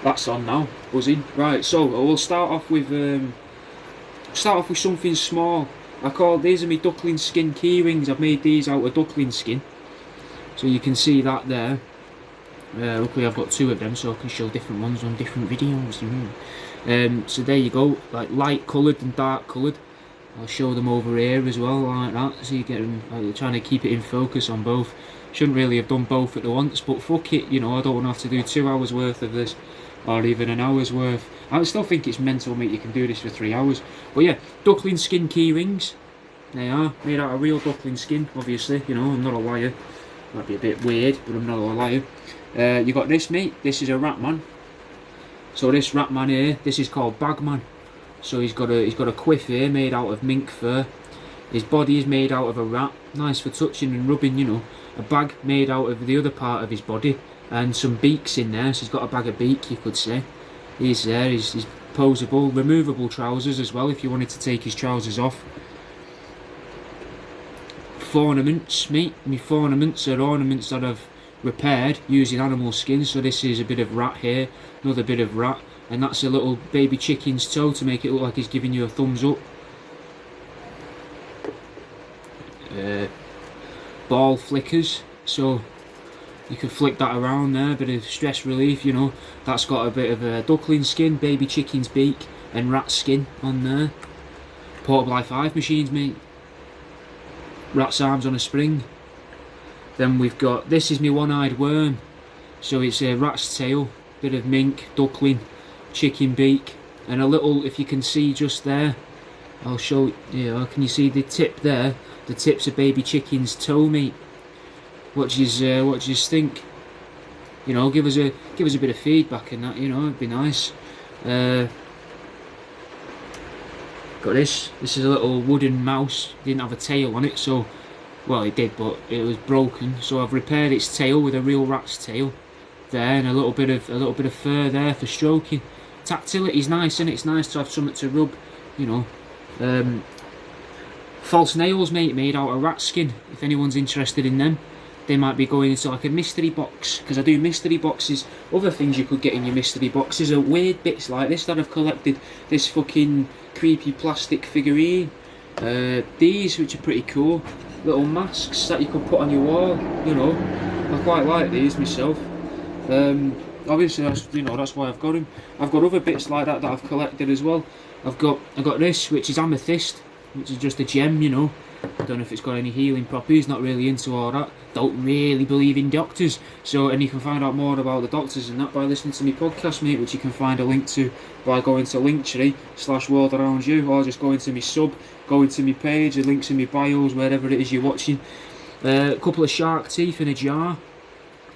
That's on now, buzzing. Right, so we'll start off with something small. These are my duckling skin key rings. I've made these out of duckling skin, so you can see that there. Luckily I've got two of them, so I can show different ones on different videos. So there you go, like light coloured and dark coloured. I'll show them over here as well, like that, so you get them, trying to keep it in focus on both. Shouldn't really have done both at once, but fuck it, you know, I don't want to have to do 2 hours worth of this, or even an hour's worth. I still think it's mental, mate, you can do this for 3 hours. But yeah, duckling skin key rings. They are, made out of real duckling skin, obviously, you know, I'm not a liar. Might be a bit weird, but I'm not a liar. You got this, mate, this is a rat man. So this rat man here, this is called Bagman. So he's got a quiff here made out of mink fur. His body is made out of a rat, nice for touching and rubbing, you know. A bag made out of the other part of his body, and some beaks in there, so he's got a bag of beak, you could say. He's there, he's posable, removable trousers as well if you wanted to take his trousers off. Ornaments, mate. My ornaments are ornaments that I've repaired using animal skin. So this is a bit of rat here, another bit of rat, and that's a little baby chicken's toe to make it look like he's giving you a thumbs up. Ball flickers, so you can flick that around there, a bit of stress relief, you know. That's got a bit of duckling skin, baby chicken's beak, and rat skin on there. Portable i5 machines, mate. Rat's arms on a spring. Then we've got, this is my one-eyed worm, so it's a rat's tail, bit of mink, duckling, chicken beak, and a little, if you can see just there, I'll show you, can you see the tip there? The tip's a baby chicken's toe, mate. What do you think? You know, give us a bit of feedback and that, you know, it'd be nice. Got this is a little wooden mouse, didn't have a tail on it, so, well it did, but it was broken, so I've repaired its tail with a real rat's tail there, and a little bit of fur there for stroking. Tactility's nice, and it's nice to have something to rub, you know. False nails, mate, made out of rat skin, if anyone's interested in them. They might be going into like a mystery box, because I do mystery boxes. Other things you could get in your mystery boxes are weird bits like this that I've collected. This fucking creepy plastic figurine. These, which are pretty cool. Little masks that you could put on your wall, you know. I quite like these myself. Obviously, that's why I've got them. I've got other bits like that I've collected as well. I've got this, which is amethyst, which is just a gem, you know. I don't know if it's got any healing properties, not really into all that. Don't really believe in doctors. So, and you can find out more about the doctors and that by listening to my podcast, mate, which you can find a link to by going to linktree/worldaroundyou, or just going to my sub, going to my page, the links in my bios, wherever it is you're watching. A couple of shark teeth in a jar.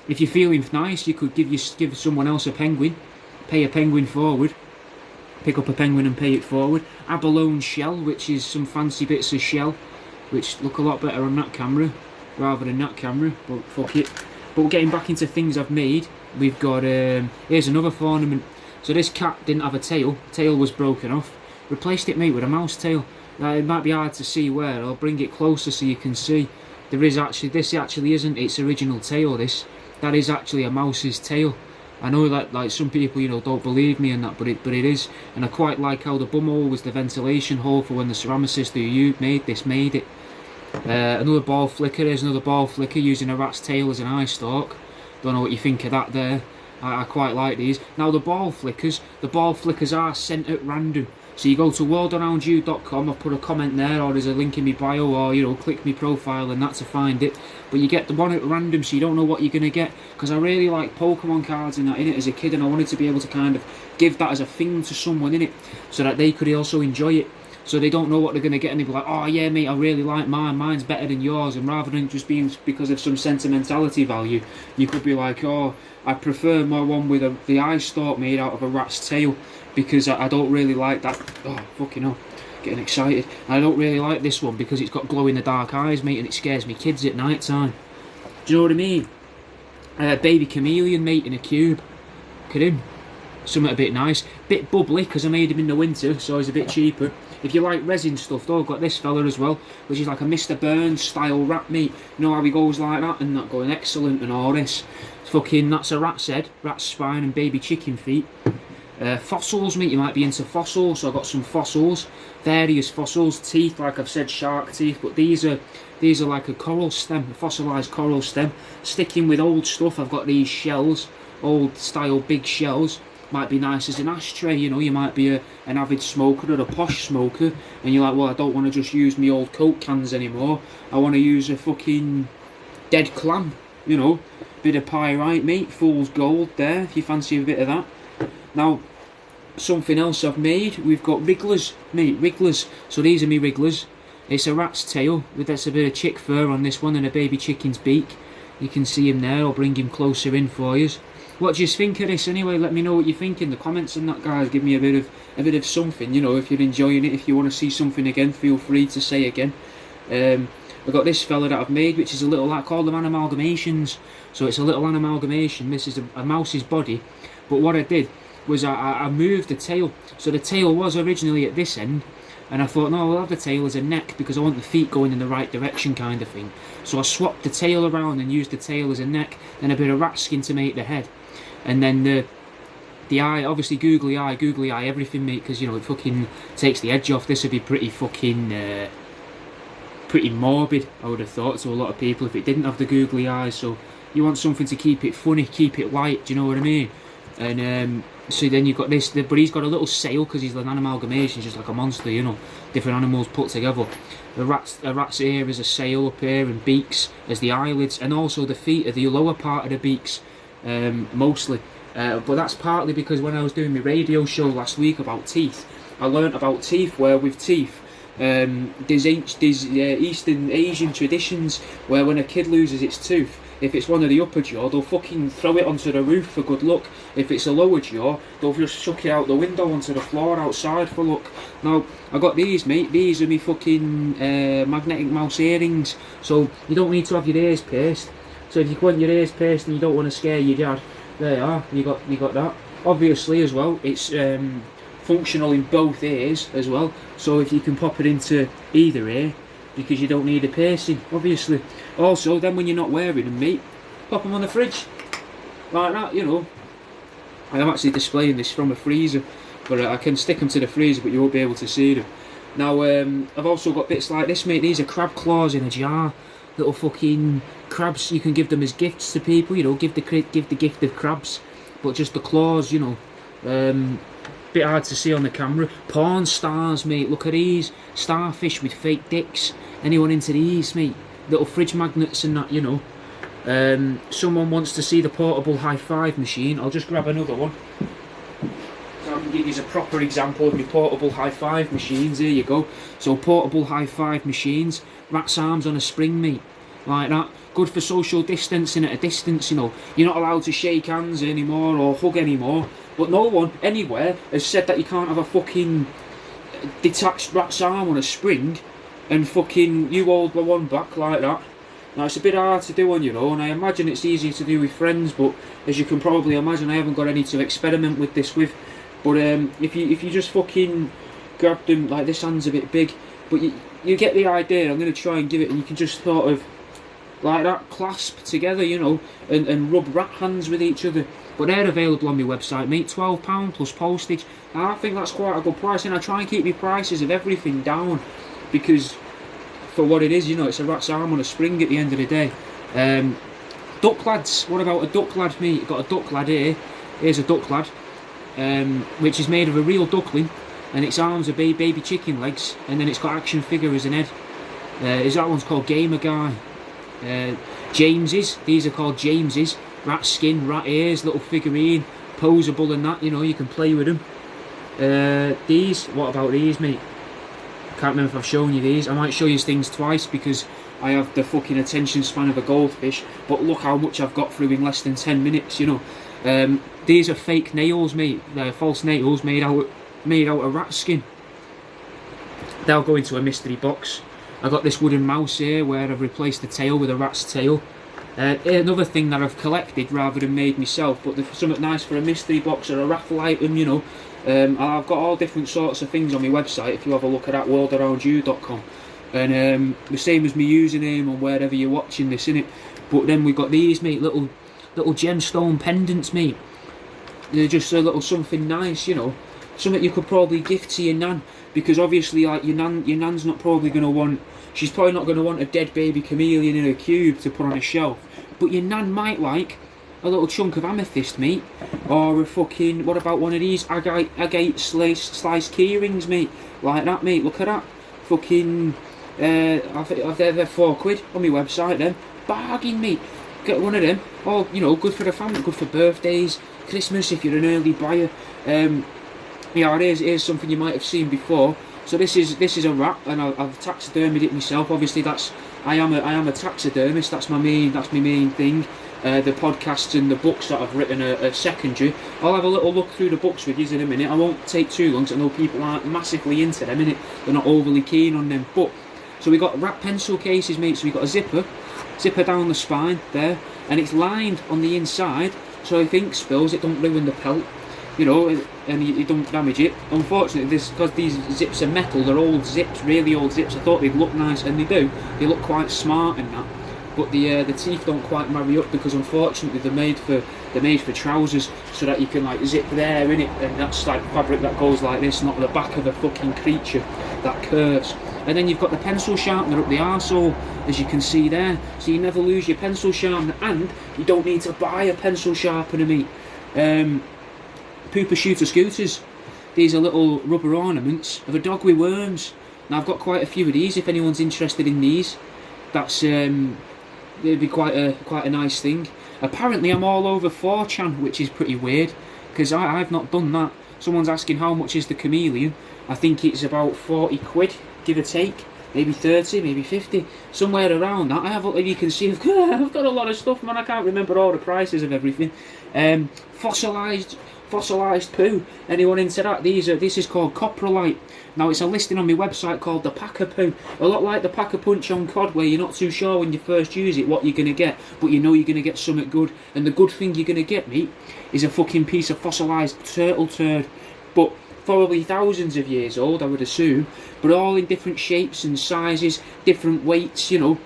If you're feeling nice, you could give someone else a penguin, pay a penguin forward. Pick up a penguin and pay it forward. Abalone shell, which is some fancy bits of shell, which look a lot better on that camera rather than that camera, but fuck it. But getting back into things I've made, we've got, here's another ornament. So this cat didn't have a tail was broken off. Replaced it, mate, with a mouse tail. Now, it might be hard to see where, I'll bring it closer so you can see. This actually isn't its original tail, that is actually a mouse's tail. I know that like some people, you know, don't believe me and that, but it is, and I quite like how the bumhole was the ventilation hole for when the ceramicist who made this made it. Another ball flicker. There's another ball flicker using a rat's tail as an eye stalk. Don't know what you think of that there. I quite like these. Now the ball flickers are sent at random. So you go to worldaroundyou.com, I'll put a comment there, or there's a link in my bio, or, you know, click my profile and that to find it. But you get the one at random, so you don't know what you're going to get. Because I really like Pokemon cards and that in it as a kid, and I wanted to be able to kind of give that as a thing to someone in it, so that they could also enjoy it. So they don't know what they're going to get, and they'll be like, oh yeah mate, I really like mine's better than yours. And rather than just being because of some sentimentality value, you could be like, oh, I prefer my one with the eye stalk made out of a rat's tail, because I don't really like that. Oh, fucking hell, getting excited. I don't really like this one because it's got glow-in-the-dark eyes, mate, and it scares me kids at night time. Do you know what I mean? Baby chameleon, mate, in a cube. Look at him. Something a bit nice. Bit bubbly because I made him in the winter, so he's a bit cheaper. If you like resin stuff though, I've got this fella as well, which is like a Mr. Burns style rat meat. You know how he goes like that and that going excellent and all this. Fucking, that's a rat's head, rat's spine and baby chicken feet. Fossils, mate, you might be into fossils, so I've got some fossils, various fossils, teeth, like I've said, shark teeth, but these are like a coral stem, a fossilised coral stem. Sticking with old stuff, I've got these shells, old style big shells. Might be nice as an ashtray, you know, you might be an avid smoker or a posh smoker, and you're like, well, I don't want to just use my old Coke cans anymore, I want to use a fucking dead clam, you know, bit of pyrite, mate, fool's gold there, if you fancy a bit of that. Now, something else I've made, we've got wrigglers, mate, wrigglers. So these are me wrigglers. It's a rat's tail, that's a bit of chick fur on this one and a baby chicken's beak. You can see him there, I'll bring him closer in for you. What do you think of this anyway? Let me know what you think in the comments and that, guys. Give me a bit of something, you know, if you're enjoying it. If you want to see something again, feel free to say again. I've got this fella that I've made, which is a little, I call them amalgamations. So it's a little amalgamation. This is a mouse's body. But what I did was I moved the tail. So the tail was originally at this end, and I thought, no, I'll have the tail as a neck because I want the feet going in the right direction kind of thing. So I swapped the tail around and used the tail as a neck, and a bit of rat skin to make the head. And then the eye, obviously googly eye, everything, mate, because, you know, it fucking takes the edge off. This would be pretty fucking, pretty morbid, I would have thought, to a lot of people if it didn't have the googly eyes. So you want something to keep it funny, keep it light, do you know what I mean? And so then you've got this, but he's got a little sail because he's an amalgamation, just like a monster, you know, different animals put together. A rat's ear is a sail up here, and beaks as the eyelids, and also the feet are the lower part of the beaks, mostly. But that's partly because when I was doing my radio show last week about teeth, I learnt about teeth, where with teeth, there's Eastern Asian traditions where when a kid loses its tooth, if it's one of the upper jaw, they'll fucking throw it onto the roof for good luck. If it's a lower jaw, they'll just chuck it out the window onto the floor outside for luck. Now, I got these, mate. These are me fucking magnetic mouse earrings. So you don't need to have your ears pierced. So if you want your ears pierced and you don't want to scare your dad, there you are. You got that. Obviously, as well, it's functional in both ears as well. So if you can pop it into either ear, because you don't need a piercing, obviously. Also, then when you're not wearing them, mate, pop them on the fridge, like that, you know. I am actually displaying this from a freezer, but I can stick them to the freezer, but you won't be able to see them. Now, I've also got bits like this, mate. These are crab claws in a jar. Little fucking crabs. You can give them as gifts to people, you know. Give the gift of crabs, but just the claws, you know. Bit hard to see on the camera. Porn stars, mate. Look at these. Starfish with fake dicks. Anyone into these, mate? Little fridge magnets and that, you know. Someone wants to see the portable high-five machine. I'll just grab another one. So I can give you a proper example of my portable high-five machines. Here you go. So portable high-five machines. Rat's arms on a spring, mate. Like that. Good for social distancing at a distance, you know. You're not allowed to shake hands anymore or hug anymore. But no one anywhere has said that you can't have a fucking detached rat's arm on a spring and fucking you hold the one back like that. Now it's a bit hard to do on your own. I imagine it's easier to do with friends, but as you can probably imagine, I haven't got any to experiment with this with. But if you just fucking grab them, like this hand's a bit big, but you get the idea. I'm going to try and give it, and you can just sort of like that clasp together, you know, and rub rat hands with each other. But they're available on my website, mate. £12 plus postage. And I think that's quite a good price, and I try and keep my prices of everything down because for what it is, you know, it's a rat's arm on a spring at the end of the day. Duck lads. What about a duck lad, mate? Got a duck lad here. Here's a duck lad, which is made of a real duckling, and its arms are baby chicken legs, and then it's got action figure as an head. That one's called Gamer Guy. Jameses. These are called Jameses. Rat skin, rat ears, little figurine, posable and that, you know, you can play with them. These, what about these, mate? Can't remember if I've shown you these. I might show you things twice because I have the fucking attention span of a goldfish, but look how much I've got through in less than 10 minutes, you know. These are fake nails, mate. They're false nails made out of rat skin. They'll go into a mystery box. I've got this wooden mouse here where I've replaced the tail with a rat's tail. Another thing that I've collected rather than made myself, but something nice for a mystery box or a raffle item, you know. I've got all different sorts of things on my website if you have a look at that, worldaroundyou.com. And the same as my username on wherever you're watching this, innit? But then we've got these, mate, little gemstone pendants, mate. They're just a little something nice, you know. Something you could probably gift to your nan, because obviously, like, your nan's not probably going to want, she's probably not going to want a dead baby chameleon in a cube to put on a shelf, but your nan might like a little chunk of amethyst, mate, or a fucking, what about one of these agate sliced key rings, mate, like that, mate. Look at that, fucking, they're £4 on my website, then, bargain, mate. Get one of them. Oh, you know, good for the family, good for birthdays, Christmas if you're an early buyer. Yeah, here's something you might have seen before. So this is a rat, and I've taxidermied it myself. Obviously, I am a taxidermist. That's my main thing. The podcasts and the books that I've written are secondary. I'll have a little look through the books with you in a minute. I won't take too long, because I know people aren't massively into them, innit? They're not overly keen on them. But so we got rat pencil cases, mate. So we got a zipper down the spine there, and it's lined on the inside, so if ink spills, it don't ruin the pelt, you know, and you don't damage it. Unfortunately, because these zips are metal, they're old zips, really old zips. I thought they'd look nice, and they do. They look quite smart and that, but the teeth don't quite marry up, because unfortunately they're made for trousers, so that you can like zip there, innit, and that's like fabric that goes like this, not the back of a fucking creature that curves. And then you've got the pencil sharpener up the arsehole, as you can see there, so you never lose your pencil sharpener, and you don't need to buy a pencil sharpener, mate. Pooper shooter scooters. These are little rubber ornaments of a dog with worms. Now I've got quite a few of these if anyone's interested in these. That's it'd be quite a nice thing. Apparently I'm all over 4chan, which is pretty weird, because I've not done that. Someone's asking how much is the chameleon. I think it's about £40, give or take, maybe 30, maybe 50, somewhere around that. I have, you can see, I've got a lot of stuff, man. I can't remember all the prices of everything. Fossilised poo. Anyone into that? This is called coprolite. Now it's a listing on my website called the Packer poo. A lot like the Packer punch on cod, where you're not too sure when you first use it what you're gonna get, but you know you're gonna get something good. And the good thing you're gonna get, mate, is a fucking piece of fossilised turtle turd. But probably thousands of years old, I would assume, but all in different shapes and sizes, different weights, you know.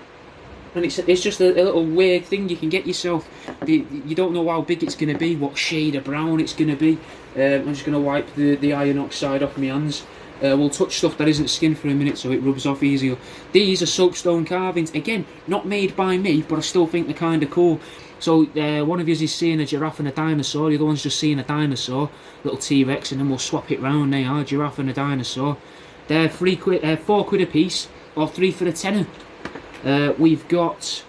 And it's just a little weird thing you can get yourself. You don't know how big it's going to be, what shade of brown it's going to be. I'm just going to wipe the iron oxide off my hands. We'll touch stuff that isn't skin for a minute so it rubs off easier. These are soapstone carvings. Again, not made by me, but I still think they're kind of cool. So one of you is seeing a giraffe and a dinosaur, the other one's just seeing a dinosaur, little T-Rex, and then we'll swap it round. They are giraffe and a dinosaur. They're £4 a piece, or 3 for a tenner. We've got,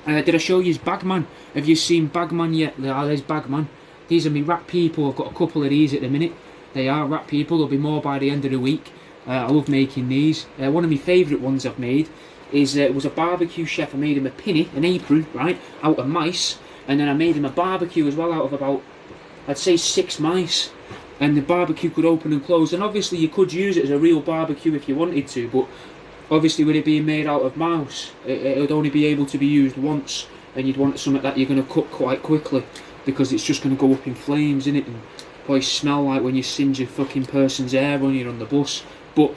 did I show you Bagman? Have you seen Bagman yet? There's Bagman. These are me rat people. I've got a couple of these at the minute. They are rat people. There'll be more by the end of the week. I love making these. One of my favourite ones I've made is, it was a barbecue chef. I made him a pinny, an apron, right, out of mice. And then I made him a barbecue as well out of about, I'd say 6 mice. And the barbecue could open and close. And obviously you could use it as a real barbecue if you wanted to, but obviously with it being made out of mouse, it would only be able to be used once, and you'd want something that you're going to cook quite quickly, because it's just going to go up in flames, innit, and probably smell like when you singe a fucking person's hair when you're on the bus. But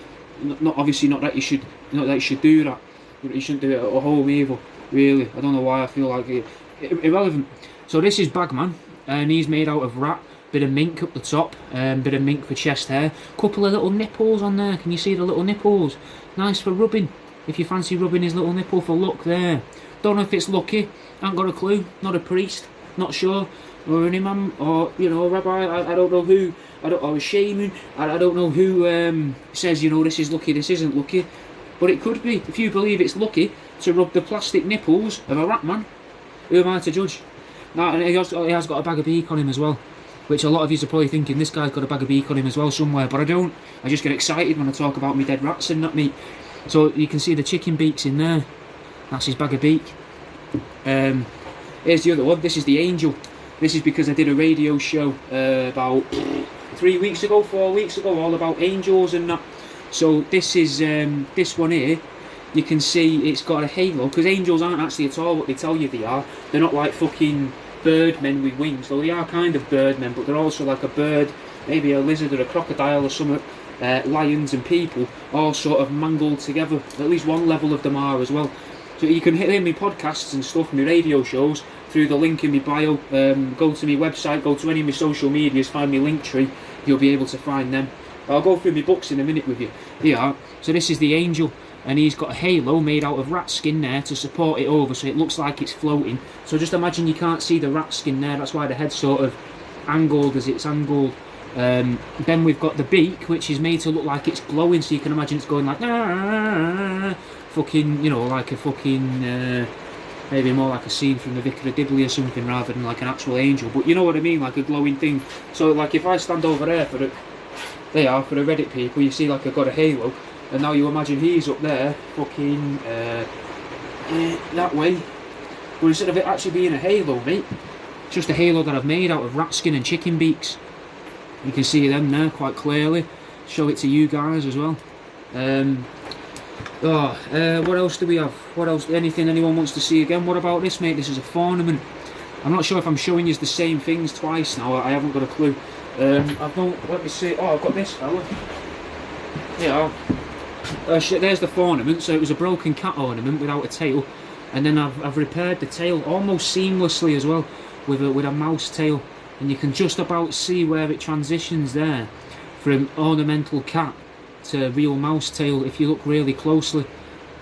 obviously not that you should do that. You shouldn't do it at home either, really. I don't know why I feel like it. Irrelevant. So this is Bagman, and he's made out of rat. Bit of mink up the top, bit of mink for chest hair. Couple of little nipples on there. Can you see the little nipples? Nice for rubbing, if you fancy rubbing his little nipple for luck there. Don't know if it's lucky, ain't got a clue, not a priest, not sure, or an imam, or, you know, a rabbi, I don't know who, or a shaman, I don't know who says, you know, this is lucky, this isn't lucky, but it could be. If you believe it's lucky to rub the plastic nipples of a rat man, who am I to judge? Now, and he has got a bag of beak on him as well, which a lot of you are probably thinking, this guy's got a bag of beak on him as well somewhere, but I don't. I just get excited when I talk about me dead rats and not meat. So you can see the chicken beaks in there. That's his bag of beak. Here's the other one. This is the angel. This is because I did a radio show about 3 weeks ago, 4 weeks ago, all about angels and that. So this is this one here you can see it's got a halo, because angels aren't actually at all what they tell you they are. They're not like fucking birdmen with wings, though they are kind of birdmen, but they're also like a bird, maybe a lizard or a crocodile or something. Lions and people all sort of mangled together. At least one level of them are as well. So you can hear me podcasts and stuff, my radio shows, through the link in my bio. Go to my website, go to any of my social medias, find my link tree, you'll be able to find them. I'll go through my books in a minute with you. Here, so this is the angel, and he's got a halo made out of rat skin there to support it over, so it looks like it's floating. So just imagine you can't see the rat skin there, that's why the head's sort of angled as it's angled. Then we've got the beak, which is made to look like it's glowing, so you can imagine it's going like fucking, you know, like a fucking maybe more like a scene from the Vicar of Dibley or something, rather than like an actual angel, but you know what I mean, like a glowing thing. So like if I stand over there for the Reddit people, you see like I've got a halo, and now you imagine he's up there fucking that way, but instead of it actually being a halo, mate, it's just a halo that I've made out of rat skin and chicken beaks. You can see them there quite clearly. Show it to you guys as well. What else do we have? What else? Anything anyone wants to see again? What about this, mate? This is a ornament. I'm not sure if I'm showing you the same things twice now. I haven't got a clue. I've got, let me see. Oh, I've got this fella. Yeah. There's the ornament. So it was a broken cat ornament without a tail, and then I've repaired the tail almost seamlessly as well with a mouse tail. And you can just about see where it transitions there from ornamental cat to real mouse tail if you look really closely.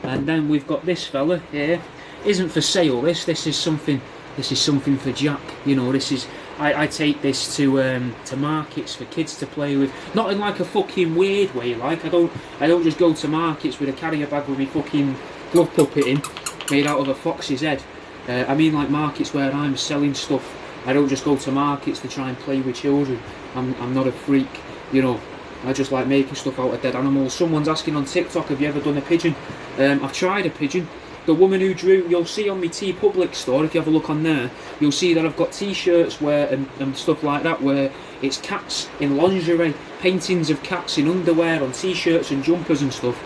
And then we've got this fella here. Isn't for sale, this is something for Jack, you know. This is, I take this to markets for kids to play with, not in like a fucking weird way, like I don't just go to markets with a carrier bag with me fucking glove puppet in made out of a fox's head. I mean like markets where I'm selling stuff. I don't just go to markets to try and play with children. I'm not a freak, you know. I just like making stuff out of dead animals. Someone's asking on TikTok, have you ever done a pigeon? I've tried a pigeon. The woman who drew, you'll see on my TeePublic store, if you have a look on there, you'll see that I've got t-shirts where and stuff like that where it's cats in lingerie, paintings of cats in underwear on t-shirts and jumpers and stuff.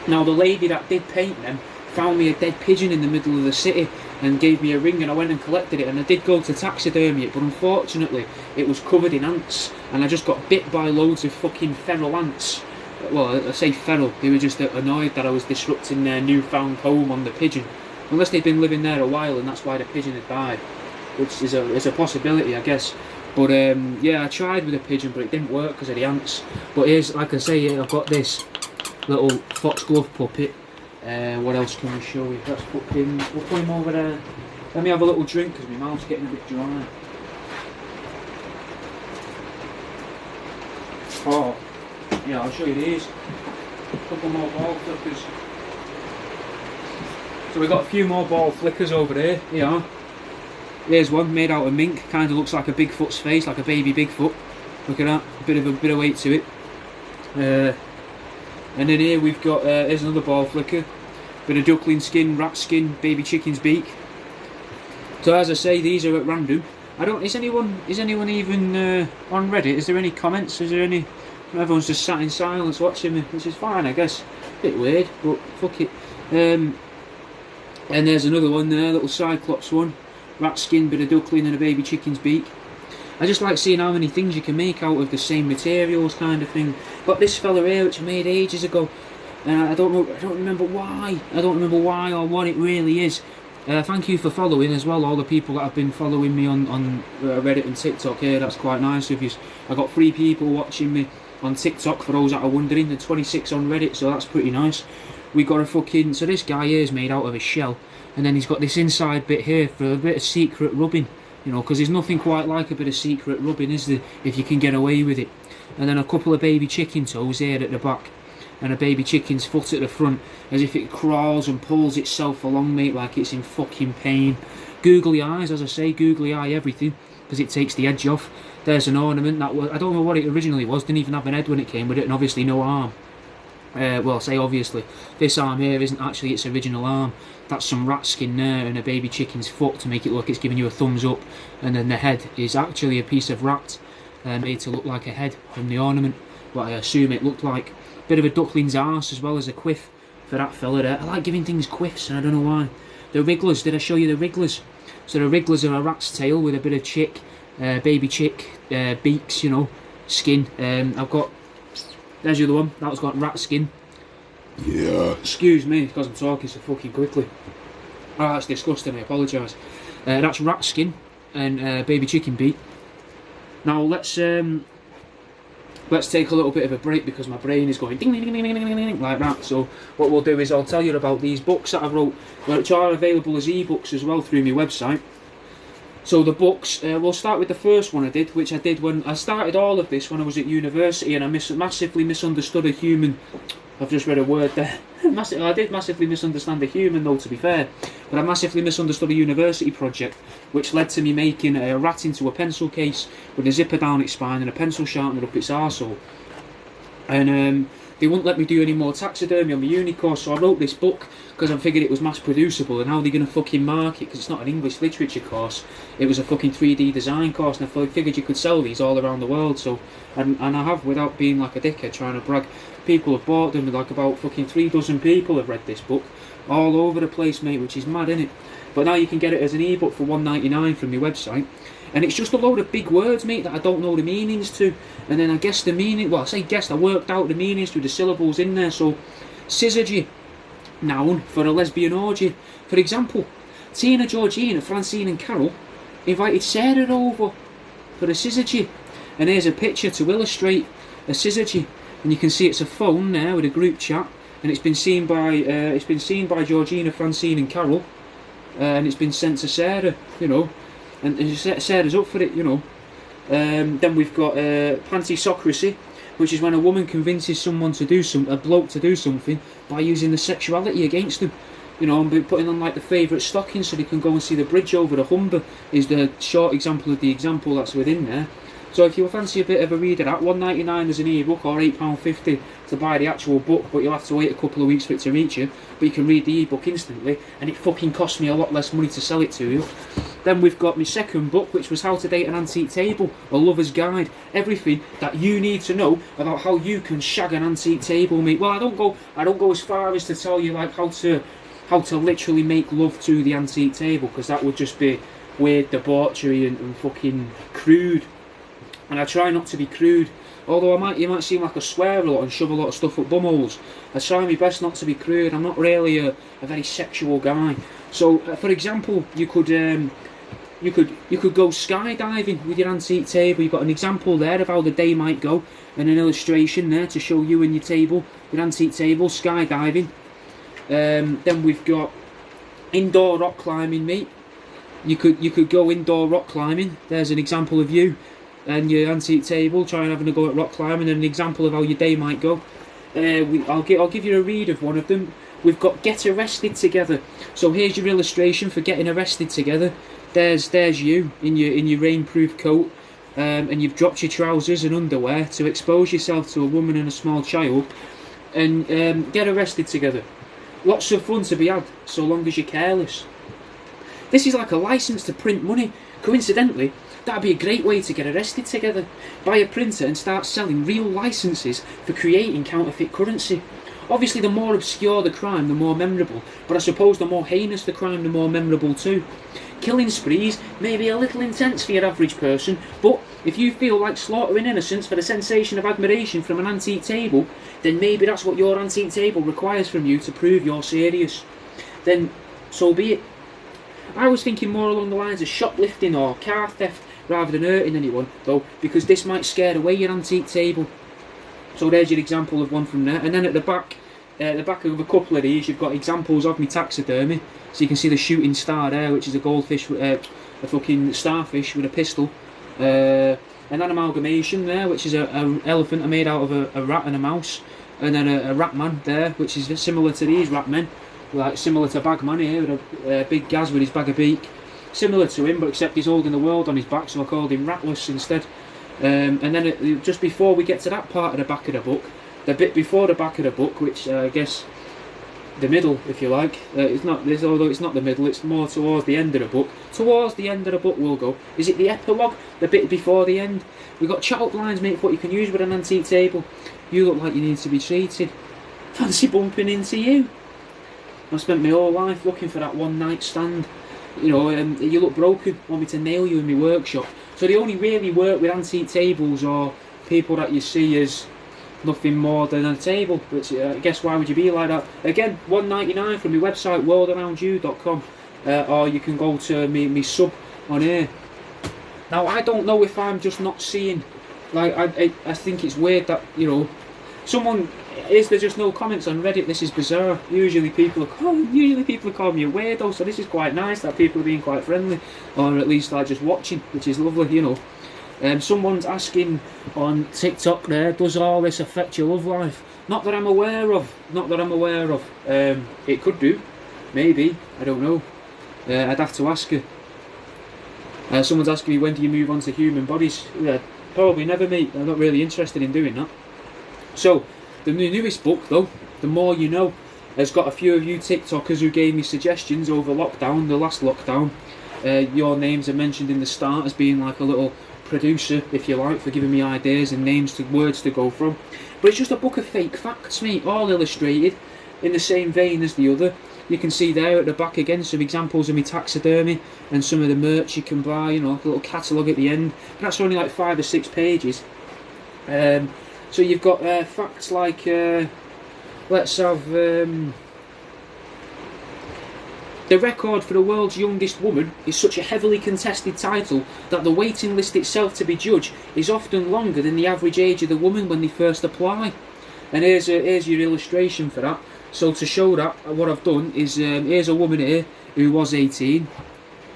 Now the lady that did paint them found me a dead pigeon in the middle of the city and gave me a ring, and I went and collected it, and I did go to taxidermy it, but unfortunately it was covered in ants, and I just got bit by loads of fucking feral ants. Well, I say feral, they were just annoyed that I was disrupting their newfound home on the pigeon, unless they'd been living there a while and that's why the pigeon had died, which is a possibility, I guess. But yeah, I tried with a pigeon, but it didn't work because of the ants. But here's, like I say, I've got this little foxglove puppet. What else can we show you? Let's put him, we'll put him over there. Let me have a little drink because my mouth's getting a bit dry. Oh, yeah, I'll show you these. A couple more ball flickers. So we've got a few more ball flickers over there. Yeah. There's one made out of mink. Kind of looks like a Bigfoot's face, like a baby Bigfoot. Look at that. A bit of weight to it. And then here we've got, there's another ball flicker. Bit of duckling skin, rat skin, baby chicken's beak. So as I say, these are at random. Is anyone even on Reddit? Is there any comments? Is there any? Everyone's just sat in silence watching me, which is fine, I guess. Bit weird, but fuck it. And there's another one there, little cyclops one. Rat skin, bit of duckling and a baby chicken's beak. I just like seeing how many things you can make out of the same materials, kind of thing. Got this fella here which I made ages ago, and I don't remember why. I don't remember why or what it really is. Thank you for following as well, all the people that have been following me on Reddit and TikTok here. That's quite nice of you. I got 3 people watching me on TikTok, for those that are wondering, and 26 on Reddit, so that's pretty nice. We got a fucking, so this guy here is made out of a shell, and then he's got this inside bit here for a bit of secret rubbing. You know, because there's nothing quite like a bit of secret rubbing, is there, if you can get away with it. And then a couple of baby chicken toes here at the back, and a baby chicken's foot at the front, as if it crawls and pulls itself along, mate, like it's in fucking pain. Googly eyes, as I say, googly eye everything, because it takes the edge off. There's an ornament that was, I don't know what it originally was, didn't even have an head when it came with it, and obviously no arm. Well, I say obviously, this arm here isn't actually its original arm. That's some rat skin there and a baby chicken's foot to make it look like it's giving you a thumbs up, and then the head is actually a piece of rat made to look like a head from the ornament, what I assume it looked like. Bit of a duckling's arse as well as a quiff for that fella there. I like giving things quiffs, and I don't know why. The wrigglers, did I show you the wrigglers? So the wrigglers are a rat's tail with a bit of chick, baby chick, beaks, you know, skin. I've got, there's the other one, that's got rat skin. Yeah. Excuse me, because I'm talking so fucking quickly. Oh, that's disgusting, I apologise. That's rat skin and baby chicken beak. Now let's take a little bit of a break because my brain is going ding ding ding ding ding ding ding like that. So what we'll do is I'll tell you about these books that I wrote, which are available as ebooks as well through my website. So the books, we'll start with the first one I did, which I did when I started all of this when I was at university, and I massively misunderstood a human. I've just read a word there. I did massively misunderstand a human though, to be fair, but I massively misunderstood a university project, which led to me making a rat into a pencil case with a zipper down its spine and a pencil sharpener up its arsehole. And they wouldn't let me do any more taxidermy on my uni course, so I wrote this book because I figured it was mass producible, and how are they going to fucking market, because it's not an English literature course, it was a fucking 3D design course, and I figured you could sell these all around the world. So, and I have, without being like a dickhead trying to brag, people have bought them, like about fucking 3 dozen people have read this book all over the place, mate, which is mad, innit? But now you can get it as an ebook for $1.99 from my website, and it's just a load of big words, mate, that I don't know the meanings to, and then I guess the meaning, well, I say guessed, I worked out the meanings through the syllables in there. So syzygy, noun for a lesbian orgy. For example, Tina, Georgina, Francine and Carol invited Sarah over for a syzygy, and here's a picture to illustrate a syzygy, and you can see it's a phone there with a group chat, and it's been seen by Georgina, Francine and Carol, and it's been sent to Sarah, you know, and Sarah's up for it, you know. Then we've got pantisocracy, which is when a woman convinces someone to do a bloke to do something by using the sexuality against them, you know, and putting on like the favourite stocking so they can go and see the bridge over the Humber, is the short example of the example that's within there. So if you fancy a bit of a read of that, $1.99 as an ebook, or £8.50 to buy the actual book, but you'll have to wait a couple of weeks for it to reach you. But you can read the ebook instantly, and it fucking cost me a lot less money to sell it to you. Then we've got my second book, which was How to Date an Antique Table, a Lover's Guide. Everything that you need to know about how you can shag an antique table, mate. Well, I don't go as far as to tell you like how to literally make love to the antique table, because that would just be weird debauchery and fucking crude. And I try not to be crude, although you might seem like I swear a lot and shove a lot of stuff up bumholes. I try my best not to be crude. I'm not really a very sexual guy. So, for example, you could go skydiving with your antique table. You've got an example there of how the day might go, and an illustration there to show you and your table, your antique table, skydiving. Then we've got indoor rock climbing, mate. You could go indoor rock climbing. There's an example of you and your antique table trying having a go at rock climbing, and an example of how your day might go. I'll give you a read of one of them. We've got get arrested together. So here's your illustration for getting arrested together. There's you in your rainproof coat, and you've dropped your trousers and underwear to expose yourself to a woman and a small child, and get arrested together. Lots of fun to be had, so long as you're careless. This is like a license to print money. Coincidentally, that'd be a great way to get arrested together. Buy a printer and start selling real licenses for creating counterfeit currency. Obviously, the more obscure the crime, the more memorable, but I suppose the more heinous the crime, the more memorable too. Killing sprees may be a little intense for your average person, but if you feel like slaughtering innocents for the sensation of admiration from an antique table, then maybe that's what your antique table requires from you to prove you're serious. Then, so be it. I was thinking more along the lines of shoplifting or car theft rather than hurting anyone, though, because this might scare away your antique table. So there's your example of one from there. And then at the back of a couple of these, you've got examples of my taxidermy. So you can see the shooting star there, which is a goldfish, a fucking starfish with a pistol. And an amalgamation there, which is an elephant I made out of a rat and a mouse. And then a rat man there, which is similar to these rat men. Like similar to Bagman here, with a big Gaz with his bag of beak. Similar to him, but except he's holding the world on his back, so I called him Ratless instead. And then just before we get to that part of the back of the book, the bit before the back of the book, which I guess the middle, if you like, although it's not the middle, it's more towards the end of the book. Towards the end of the book we'll go. Is it the epilogue? The bit before the end? We've got chat-up lines, mate, for what you can use with an antique table. You look like you need to be treated. Fancy bumping into you? I've spent my whole life looking for that one night stand. You know, you look broken, want me to nail you in my workshop. So they only really work with antique tables or people that you see as nothing more than a table. Which I guess why would you be like that? Again, £1.99 from my website worldaroundyou.com, or you can go to me sub on here. Now I don't know if I'm just not seeing. Like I think it's weird that, you know, someone. Is there just no comments on Reddit? This is bizarre. Usually people are calling me a weirdo, so this is quite nice that people are being quite friendly, or at least like just watching, which is lovely, you know. Someone's asking on TikTok there, does all this affect your love life? Not that I'm aware of. Not that I'm aware of. It could do, maybe. I don't know. I'd have to ask her. Someone's asking me, when do you move on to human bodies? Probably never, mate. I'm not really interested in doing that. So. The newest book, though, The More You Know, has got a few of you TikTokers who gave me suggestions over lockdown, the last lockdown. Your names are mentioned in the start as being like a little producer, if you like, for giving me ideas and names to words to go from. But it's just a book of fake facts, mate, all illustrated in the same vein as the other. You can see there at the back again some examples of my taxidermy and some of the merch you can buy, you know, a little catalogue at the end. But that's only like 5 or 6 pages. So you've got facts like, let's have, the record for the world's youngest woman is such a heavily contested title that the waiting list itself to be judged is often longer than the average age of the woman when they first apply. And here's your illustration for that. So to show that, what I've done is, here's a woman here who was 18,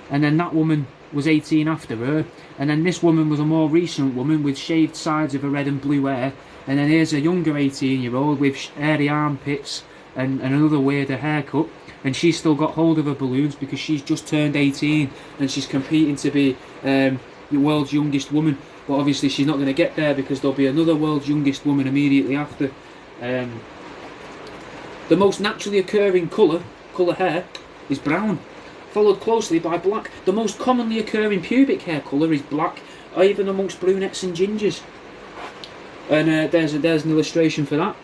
and then that woman was 18 after her, and then this woman was a more recent woman with shaved sides of her red and blue hair, and then here's a younger 18-year-old with hairy armpits and another weirder haircut, and she's still got hold of her balloons because she's just turned 18 and she's competing to be the world's youngest woman. But obviously she's not going to get there because there'll be another world's youngest woman immediately after. The most naturally occurring colour hair is brown, followed closely by black. The most commonly occurring pubic hair colour is black, even amongst brunettes and gingers. And there's an illustration for that.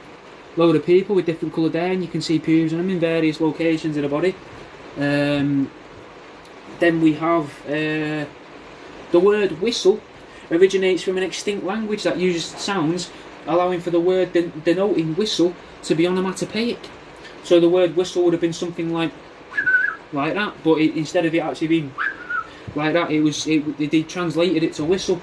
Load of people with different coloured hair, and you can see pubes on them in various locations of the body. Then we have the word whistle originates from an extinct language that uses sounds, allowing for the word denoting whistle to be onomatopoeic. So the word whistle would have been something like that, but instead of it actually being like that, they translated it to whistle.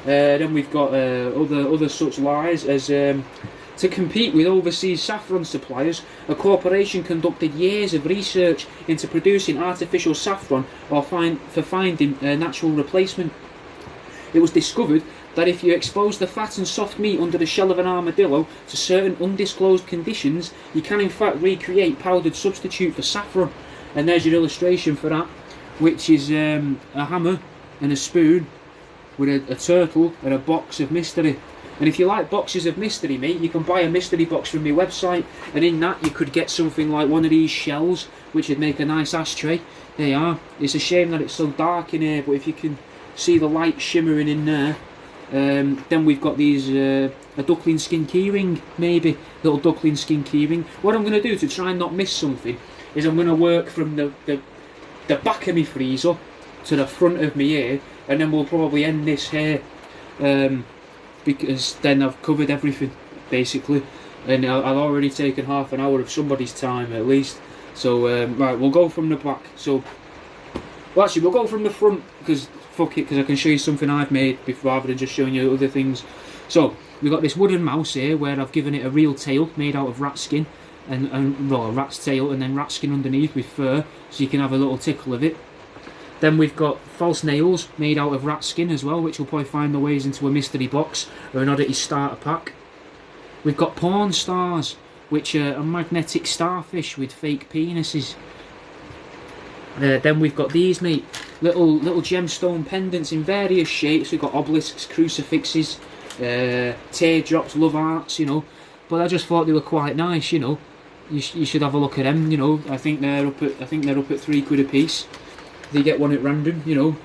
Then we've got other such lies as to compete with overseas saffron suppliers, a corporation conducted years of research into producing artificial saffron or finding a natural replacement. It was discovered that if you expose the fat and soft meat under the shell of an armadillo to certain undisclosed conditions, you can in fact recreate powdered substitute for saffron. And there's your illustration for that, which is a hammer and a spoon with a turtle and a box of mystery. And if you like boxes of mystery, mate, you can buy a mystery box from my website, and in that you could get something like one of these shells, which would make a nice ashtray. There you are. It's a shame that it's so dark in here, but if you can see the light shimmering in there. Then we've got these, a duckling skin keyring, maybe, little duckling skin keyring. What I'm going to do to try and not miss something is I'm going to work from the back of my freezer to the front of my ear, and then we'll probably end this here, because then I've covered everything, basically, and I've already taken half an hour of somebody's time at least. So, right, we'll go from the back. So, well, actually, we'll go from the front, because fuck it, because I can show you something I've made rather than just showing you other things. So we've got this wooden mouse here where I've given it a real tail made out of rat skin, and well, a rat's tail and then rat skin underneath with fur, so you can have a little tickle of it. Then we've got false nails made out of rat skin as well, which will probably find their ways into a mystery box or an oddity starter pack. We've got porn stars, which are a magnetic starfish with fake penises. Then we've got these, mate, little gemstone pendants in various shapes. We've got obelisks, crucifixes, teardrops, love hearts, you know. But I just thought they were quite nice, you know. You should have a look at them, you know. I think they're up at £3 a piece. They get one at random, you know.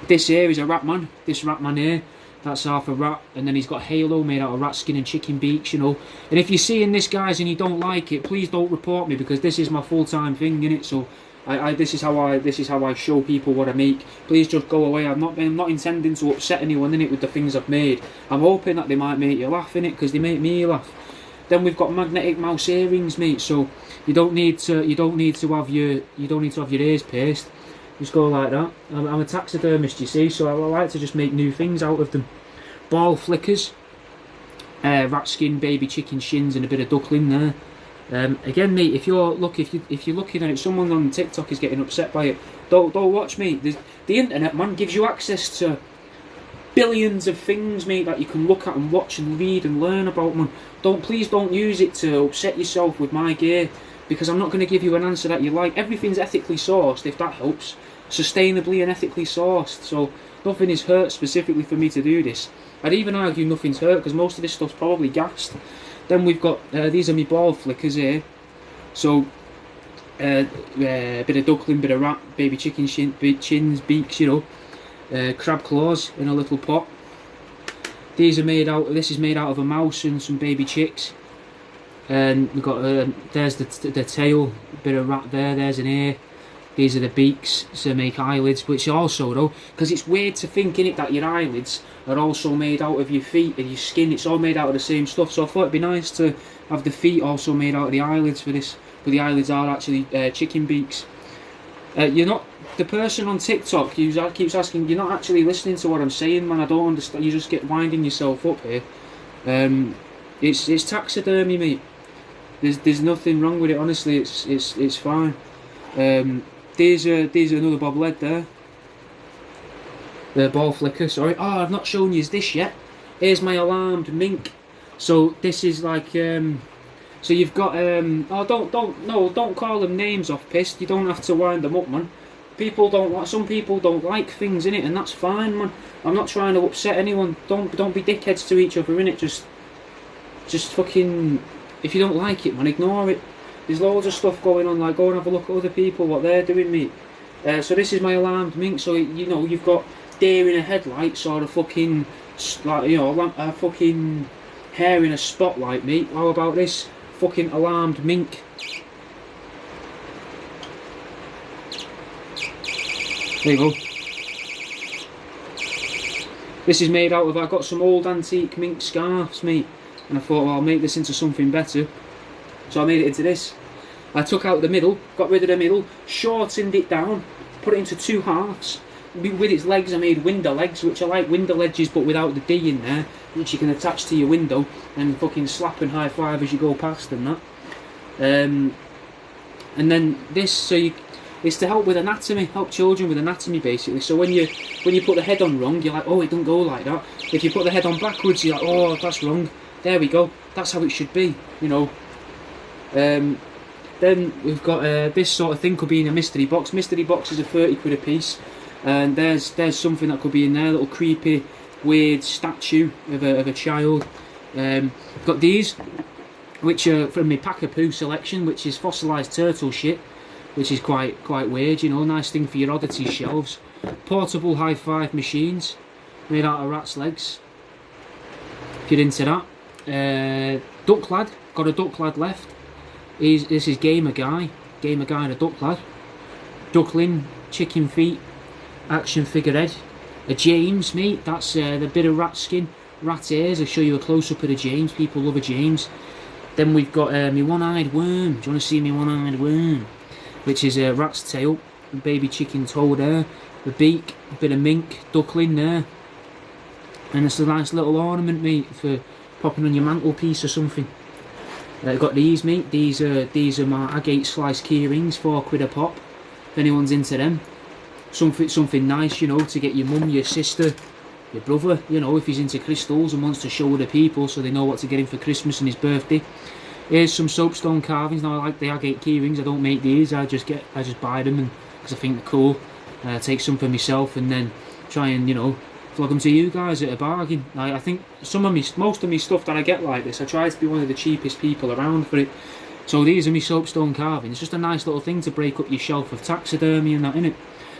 This here is a rat man. This rat man here That's half a rat, and then he's got a halo made out of rat skin and chicken beaks, you know. And if you're seeing this, guys, and you don't like it, please don't report me, because this is my full-time thing, innit? So this is how I show people what I make. Please just go away. I'm not intending to upset anyone in it with the things I've made. I'm hoping that they might make you laugh in it, because they make me laugh. Then we've got magnetic mouse earrings, mate. So you don't need to have your ears pierced. Just go like that. I'm a taxidermist, you see, so I like to just make new things out of them. Ball flickers, rat skin, baby chicken shins, and a bit of duckling there. Again, mate, if you're looking at it, someone on TikTok is getting upset by it. Don't watch me. The internet, man, gives you access to billions of things, mate, that you can look at and watch and read and learn about, man. Please don't use it to upset yourself with my gear, because I'm not going to give you an answer that you like. Everything's ethically sourced, if that helps. Sustainably and ethically sourced, so nothing is hurt specifically for me to do this. I'd even argue nothing's hurt, because most of this stuff's probably gassed. Then we've got, these are my ball flickers here. So, a bit of duckling, bit of rat, baby chicken chins, beaks, you know. Crab claws in a little pot. This is made out of a mouse and some baby chicks. And we've got, there's the tail, a bit of rat there, there's an ear. These are the beaks to make eyelids, which also, though, because it's weird to think, innit, that your eyelids are also made out of your feet and your skin. It's all made out of the same stuff, so I thought it'd be nice to have the feet also made out of the eyelids for this, but the eyelids are actually chicken beaks. You're not, the person on TikTok keeps asking, you're not actually listening to what I'm saying, man. I don't understand. You just get winding yourself up here. It's taxidermy, mate. There's nothing wrong with it, honestly. It's fine. There's another bobblehead there. The ball flicker, sorry. Oh, I've not shown you this yet. Here's my alarmed mink. So this is like, so you've got, oh, don't call them names off, pissed. You don't have to wind them up, man. Some people don't like things, innit, and that's fine, man. I'm not trying to upset anyone. Don't be dickheads to each other, innit. Just fucking, if you don't like it, man, ignore it. There's loads of stuff going on, like go and have a look at other people, what they're doing, mate. So this is my alarmed mink, so, you know, you've got deer in a headlights or a fucking, like, you know, a fucking hare in a spotlight, mate. How about this fucking alarmed mink? There you go. This is made out of, I got some old antique mink scarves, mate, and I thought, well, I'll make this into something better. So I made it into this. I took out the middle, got rid of the middle, shortened it down, put it into two halves. With its legs I made window legs, which are like window ledges but without the D in there, which you can attach to your window and fucking slap and high five as you go past and that. And then this, so it's to help with anatomy, help children with anatomy basically. So when you put the head on wrong, you're like, oh, it don't go like that. If you put the head on backwards, you're like, oh, that's wrong. There we go. That's how it should be, you know. Then we've got this sort of thing could be in a mystery box. Mystery boxes are 30 quid a piece, and there's something that could be in there, a little creepy, weird statue of a child. Got these, which are from my Pack-a-Poo selection, which is fossilised turtle shit, which is quite weird, you know. Nice thing for your oddity shelves. Portable high five machines made out of rat's legs, if you're into that. Duck lad, got a duck lad left. This is Gamer Guy and a duck lad. Duckling, chicken feet, action figurehead. A James, mate, that's the bit of rat skin, rat ears. I'll show you a close-up of the James. People love a James. Then we've got my one-eyed worm. Do you want to see me one-eyed worm? Which is a rat's tail, a baby chicken toe there, the beak, a bit of mink, duckling there. And it's a nice little ornament, mate, for popping on your mantelpiece or something. Got these, mate. These are my agate sliced key rings, 4 quid a pop. If anyone's into them, something nice, you know, to get your mum, your sister, your brother, you know, if he's into crystals and wants to show other people so they know what to get him for Christmas and his birthday. Here's some soapstone carvings. Now I like the agate key rings. I don't make these. I just buy them, and because I think they're cool. Take some for myself and then try and, you know, flog them to you guys at a bargain. I think most of my stuff that I get like this, I try to be one of the cheapest people around for it. So these are my soapstone carvings. Just a nice little thing to break up your shelf of taxidermy and that, innit?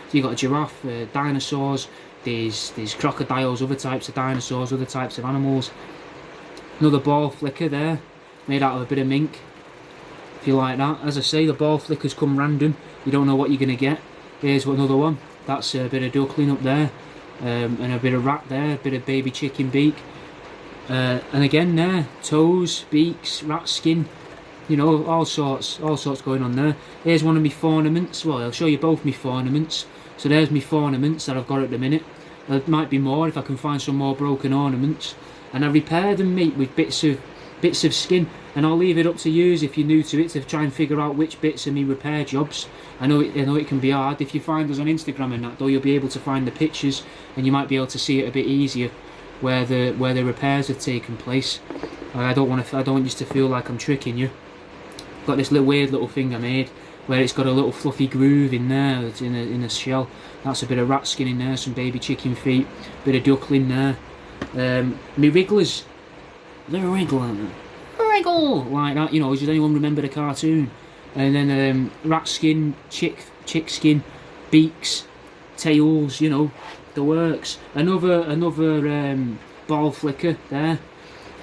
So you got a giraffe, dinosaurs, there's crocodiles, other types of dinosaurs, other types of animals. Another ball flicker there, made out of a bit of mink, if you like that. As I say, the ball flickers come random, you don't know what you're going to get. Here's another one, that's a bit of duckling up there, and a bit of rat there, a bit of baby chicken beak. And again there, toes, beaks, rat skin, you know, all sorts going on there. Here's one of my ornaments. Well, I'll show you both my ornaments. So there's my ornaments that I've got at the minute. There might be more if I can find some more broken ornaments. And I repair them, mate, with bits of skin. And I'll leave it up to you if you're new to it to try and figure out which bits are me repair jobs. I know it can be hard. If you find us on Instagram and that, though, you'll be able to find the pictures, and you might be able to see it a bit easier where the repairs have taken place. I don't want you to feel like I'm tricking you. I've got this little weird little thing I made where it's got a little fluffy groove in there. It's in a shell. That's a bit of rat skin in there, some baby chicken feet, bit of duckling there. My wrigglers, they're wriggle like that. You know, does anyone remember the cartoon? And then rat skin, chick skin, beaks, tails. You know, the works. Another ball flicker there.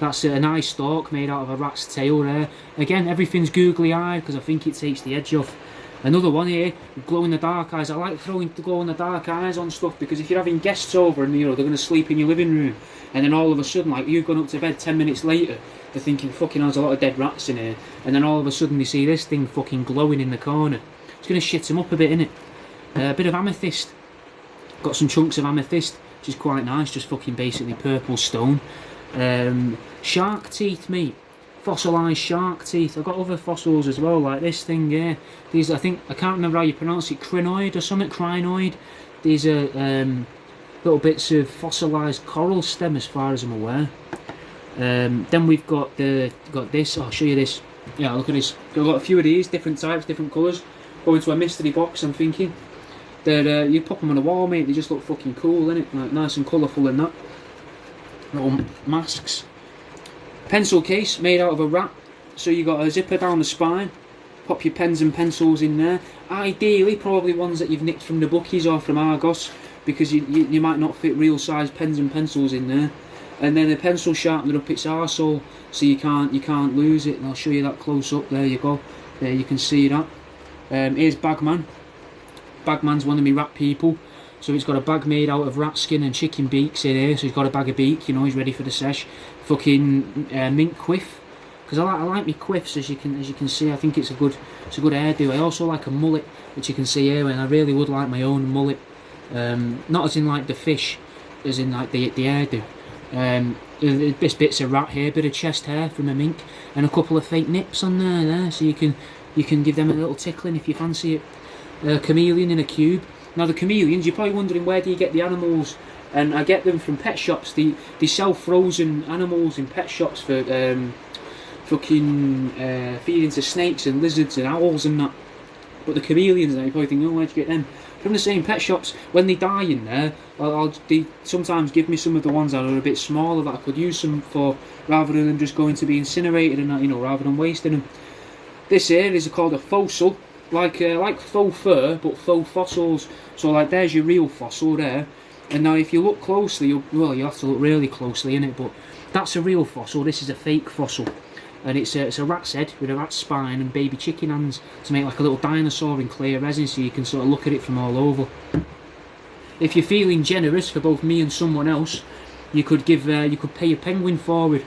That's a nice stalk made out of a rat's tail there. Again, everything's googly eyed because I think it takes the edge off. Another one here, glow in the dark eyes. I like throwing the glow in the dark eyes on stuff because if you're having guests over and, you know, they're going to sleep in your living room, and then all of a sudden, like, you've gone up to bed 10 minutes later, they're thinking, fucking, there's a lot of dead rats in here, and then all of a sudden they see this thing fucking glowing in the corner. It's going to shit them up a bit, innit? A bit of amethyst. Got some chunks of amethyst, which is quite nice, just fucking basically purple stone. Shark teeth, mate. Fossilised shark teeth. I've got other fossils as well, like this thing here. These, I can't remember how you pronounce it, crinoid or something, crinoid. These are little bits of fossilised coral stem as far as I'm aware. Then we've got this, I'll show you this. Yeah, look at this. I've got a few of these, different types, different colours. Go into a mystery box, I'm thinking. They're, you pop them on the wall, mate, they just look fucking cool, innit? Like, nice and colourful and that. Little masks. Pencil case made out of a rat, so you got a zipper down the spine, pop your pens and pencils in there. Ideally probably ones that you've nicked from the bookies or from Argos, because you might not fit real size pens and pencils in there. And then a pencil sharpener up its arsehole, so you can't lose it. And I'll show you that close up. There you go, there you can see that. Here's Bagman. Bagman's one of my rat people. So he's got a bag made out of rat skin and chicken beaks in here. So he's got a bag of beak, you know, he's ready for the sesh. Fucking mink quiff, because I like me quiffs, as you can see. I think it's a good hairdo. I also like a mullet, which you can see here, and I really would like my own mullet. Not as in like the fish, as in like the hairdo. There's bits of rat here, bit of chest hair from a mink, and a couple of fake nips on there, so you can give them a little tickling if you fancy it. A chameleon in a cube. Now the chameleons, you're probably wondering, where do you get the animals? And I get them from pet shops. They sell frozen animals in pet shops for fucking feeding to snakes and lizards and owls and that. But the chameleons, you're probably thinking, oh, where'd you get them? From the same pet shops. When they die in there, they sometimes give me some of the ones that are a bit smaller that I could use them for, rather than them just going to be incinerated and that, you know, rather than wasting them. This here is called a fossil. Like faux fur, but faux fossils. So like, there's your real fossil there. And now if you look closely, you have to look really closely in it, but that's a real fossil. This is a fake fossil, and it's a rat's head with a rat's spine and baby chicken hands to make like a little dinosaur in clear resin, so you can sort of look at it from all over. If you're feeling generous for both me and someone else, you could pay a penguin forward.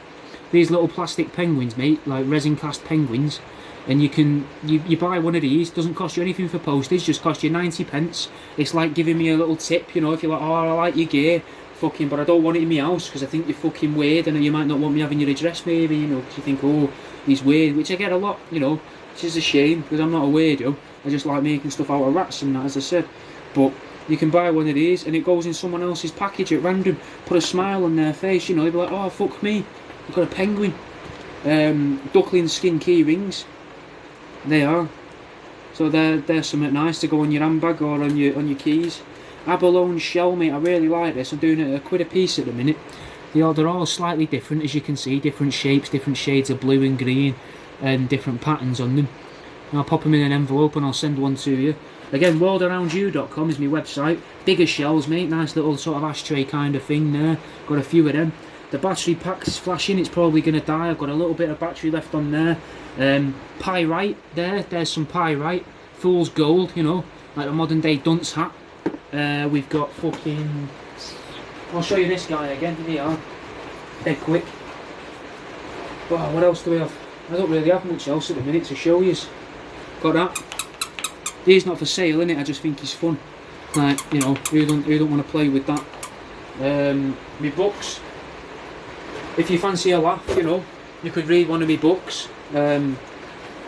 These little plastic penguins, mate, like resin cast penguins. And you buy one of these, doesn't cost you anything for postage, just cost you 90 pence. It's like giving me a little tip, you know, if you're like, oh, I like your gear, fucking, but I don't want it in my house because I think you're fucking weird, and you might not want me having your address maybe, you know, because you think, oh, he's weird, which I get a lot, you know, which is a shame, because I'm not a weirdo. I just like making stuff out of rats and that, as I said. But you can buy one of these, and it goes in someone else's package at random, put a smile on their face, you know, they'll be like, oh, fuck me, I've got a penguin. Duckling skin key rings. They are. So they're something nice to go on your handbag or on your keys. Abalone shell, mate, I really like this. I'm doing it at £1 a piece at the minute. They're all slightly different, as you can see, different shapes, different shades of blue and green, and different patterns on them. And I'll pop them in an envelope and I'll send one to you. Again, worldaroundyou.com is my website. Bigger shells, mate. Nice little sort of ashtray kind of thing there. Got a few of them. The battery pack's flashing. It's probably going to die. I've got a little bit of battery left on there. Pyrite there. There's some pyrite. Fool's gold, you know, like a modern day dunce hat. We've got fucking... I'll show you this guy again. Here you are. Dead quick. Wow, what else do we have? I don't really have much else at the minute to show you. Got that. He's not for sale, innit? I just think he's fun. Like, you know, who don't want to play with that? My books. If you fancy a laugh, you know, you could read one of my books.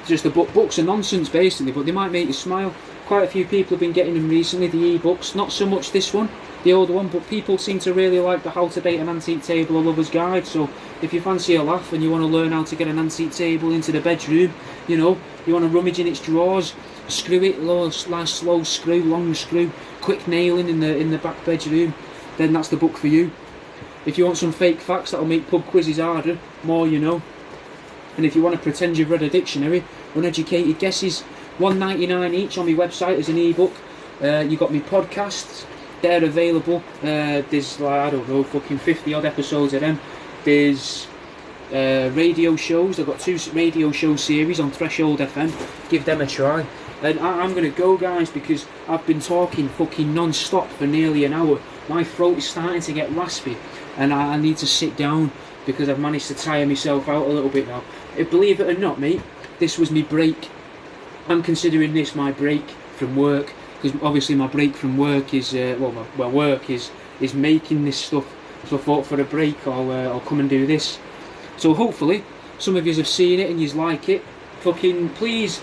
Just the books are nonsense basically, but they might make you smile. Quite a few people have been getting them recently, the e-books. Not so much this one, the older one, but people seem to really like the How to Bait an Antique Table, a Lover's Guide. So if you fancy a laugh and you want to learn how to get an antique table into the bedroom, you know, you want to rummage in its drawers, screw it, nice slow screw, long screw, quick nailing in the back bedroom, then that's the book for you. If you want some fake facts that'll make pub quizzes harder, more you know. And if you want to pretend you've read a dictionary, uneducated guesses, $1.99 each on my website as an ebook. You got me podcasts, they're available. There's like, I don't know, fucking 50 odd episodes of them. There's radio shows. I've got 2 radio show series on Threshold FM. Give them a try. And I'm going to go, guys, because I've been talking fucking non-stop for nearly an hour. My throat is starting to get raspy, and I need to sit down because I've managed to tire myself out a little bit now. Believe it or not, mate, this was my break. I'm considering this my break from work, because obviously my break from work is, my work is making this stuff. So I thought for a break I'll come and do this. So hopefully some of you have seen it and you like it. Fucking please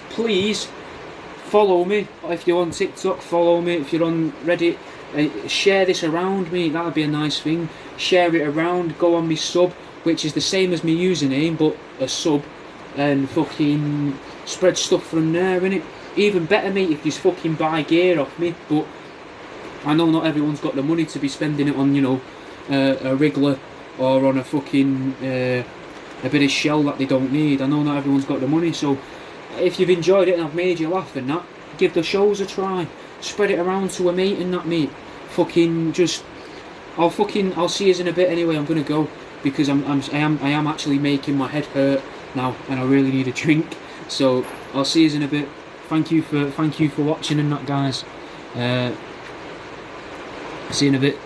follow me. If you're on TikTok, follow me. If you're on Reddit, share this around me. That would be a nice thing. Share it around. Go on me sub, which is the same as my username but a sub, and fucking spread stuff from there, innit? Even better, mate, if you fucking buy gear off me. But I know not everyone's got the money to be spending it on, you know, a wriggler or on a fucking a bit of shell that they don't need. I know not everyone's got the money, so if you've enjoyed it and I've made you laugh and that, give the shows a try. Spread it around to a mate and that, mate. Fucking just, I'll see you in a bit anyway. I'm gonna go because I am actually making my head hurt now and I really need a drink. So I'll see you in a bit. Thank you for watching and that, guys. See you in a bit.